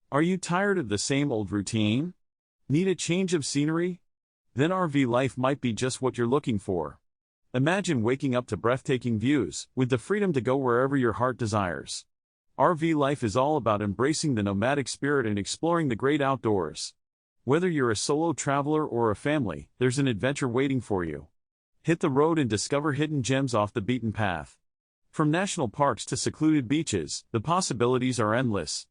Are you tired of the same old routine? Need a change of scenery? Then RV life might be just what you're looking for. Imagine waking up to breathtaking views, with the freedom to go wherever your heart desires. RV life is all about embracing the nomadic spirit and exploring the great outdoors. Whether you're a solo traveler or a family, there's an adventure waiting for you. Hit the road and discover hidden gems off the beaten path. From national parks to secluded beaches, the possibilities are endless.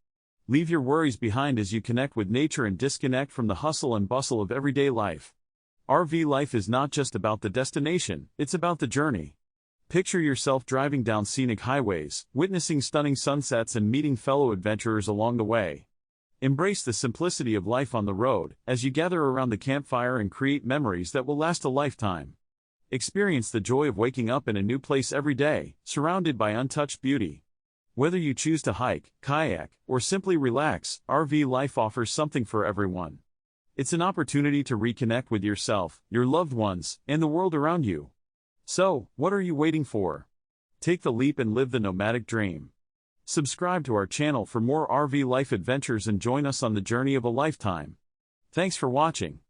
Leave your worries behind as you connect with nature and disconnect from the hustle and bustle of everyday life. RV life is not just about the destination, it's about the journey. Picture yourself driving down scenic highways, witnessing stunning sunsets and meeting fellow adventurers along the way. Embrace the simplicity of life on the road, as you gather around the campfire and create memories that will last a lifetime. Experience the joy of waking up in a new place every day, surrounded by untouched beauty. Whether you choose to hike, kayak, or simply relax, RV life offers something for everyone. It's an opportunity to reconnect with yourself, your loved ones, and the world around you. So, what are you waiting for? Take the leap and live the nomadic dream. Subscribe to our channel for more RV life adventures and join us on the journey of a lifetime. Thanks for watching.